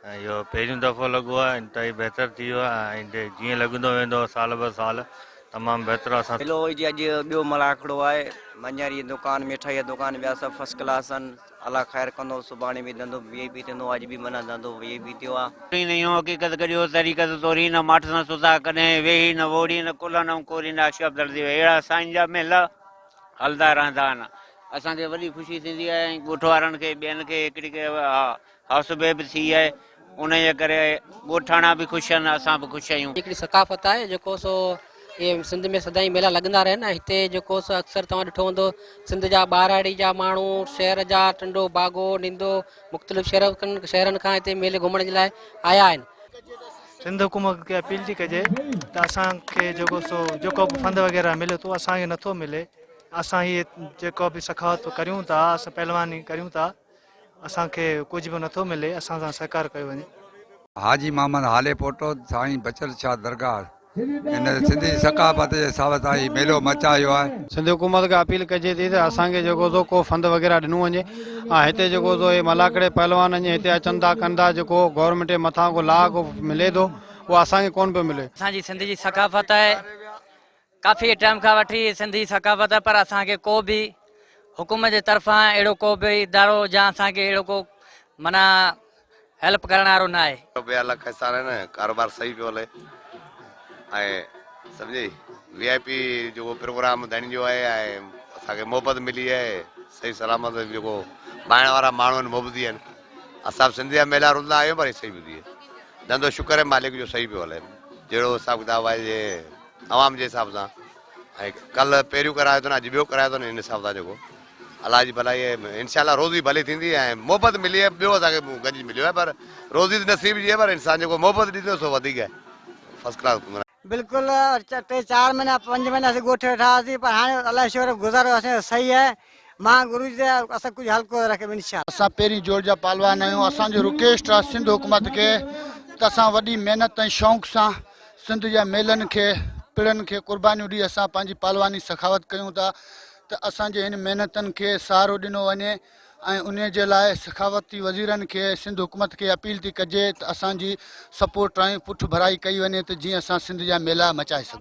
इहो पहिरियों दफ़ो लॻो आहे, इंतिहाई बहितर थी वियो आहे ऐं जीअं लॻंदो वेंदो साल ब साल तमामु बहितर असां हेलो जी अॼु ॿियो मलाखड़ो आहे। मंझंदि जी दुकान मिठाई जी दुकान ॿिया सभु फर्स्ट क्लास आहिनि। अलाह ख़ैरु कंदो, सुभाणे बि धंधो वीआईपी बि थींदो, अॼु बि माना धंधो वीआईपी थियो आहे। नहीं हो हकीकत करियो तरीक़त तोरी न माठ न सुता कॾहिं वेही न वोड़ी न कुल न कोरी न अशब दर्दी अहिड़ा साईं जा मेल हलंदा रहंदा आहिनि। असांखे वॾी ख़ुशी थींदी आहे ऐं ॻोठ वारनि खे ॿियनि खे हिकिड़ी हौसले बि थी आहे। उन जे करे ॻोठाणा बि ख़ुशि आहिनि, असां बि ख़ुशि आहियूं। हिकिड़ी सकाफ़त आहे जेको सो ये सिंध में सदाई मेला लगंदा रहनि। हिते जेको सो अक्सर तव्हां ॾिठो हूंदो सिंध जा ॿाहिराड़ी जा माण्हू शहर जा टंडो बागो नींदो मुख़्तलिफ़ शहरनि खां हिते मेले घुमण जे लाइ आया आहिनि। सिंध हुकूमत खे अपील थी कजे त असांखे जेको बि फंड वग़ैरह मिले थो असांखे नथो मिले। असां हीअ जेको बि सखावत करियूं था, असां पहलवानी करियूं था, असांखे कुझु बि नथो मिले। असां सां सहकार कयो वञे। हाजी मोहम्मद हाले पोटो साईं बचल शाह दरगाह इन सिंधी सकाफ़त जे हिसाब सां ही मेलो मचायो आहे। सिंध हुकूमत खे अपील कजे थी त असांखे जेको को फंड वग़ैरह ॾिनो वञे ऐं हिते जेको हे मलाकड़े पहलवान हिते अचनि था कनि था, जेको गवर्नमेंट जे मथां को लाह को मिले थो उहो असांखे कोन पियो मिले। असांजी सिंध जी सकाफ़त आहे, काफ़ी टाइम खां वठी सिंधी सकाफ़त आहे, पर असांखे को बि हुकूमत जे तरफ़ां अहिड़ो को बि इदारो या असांखे अहिड़ो को माना हेल्प करण वारो न आहे। ॿिया लख हिसा न कारोबार सही पियो हले ऐं सम्झी वीआईपी जेको प्रोग्राम धणी जो आहे ऐं असांखे मोहबत मिली आहे। सही सलामत जेको ॿाहिरि वारा माण्हू आहिनि मोहबती आहिनि। असां सिंधी जा मेला रुलंदा आहियूं पर सही पियो थिए धंधो शुक्र आहे मालिक जो सही पियो हले जहिड़ो हिसाब किताब आहे जे आवाम जे हिसाब सां। ऐं कल्ह पहिरियों करायो अथनि अॼु ॿियो करायो अथनि हिन हिसाब सां जेको अलाह जी भलाई इंशाल्लाह रोज़ी भली थींदी ऐं मोहबत मिली आहे। ॿियो असांखे गंज मिलियो आहे पर रोज़ी नसीब जी आहे, पर इंसान जेको मोहबत ॾींदो सो वधीक आहे। फर्स्ट क्लास बिल्कुलु 3-4 महीना 5 महीना असीं ॻोठे वेठा हुआसीं, पर हाणे अलाह शुक्र गुज़ारो असांजो सही आहे। मां गुरू जी असां कुझु हल्को रखे इंशाल्लाह। असां पहिरीं जोड़ जा पालवान आहियूं। असांजो रिक्वेस्ट आहे सिंध हुकूमत खे त असां वॾी महिनत ऐं शौक़ु सां सिंध जा मेलनि खे पिड़नि खे क़ुर्बानियूं ॾेई असां पंहिंजी पालवानी सखावत कयूं था त असांजे हिन महिनतनि खे सहारो ॾिनो वञे ऐं उन जे लाइ सखावती वज़ीरनि खे सिंध हुकूमत खे अपील थी कजे त असांजी सपोर्ट ऐं पुठ भराई कई वञे त जीअं असां सिंध जा मेला मचाए सघूं।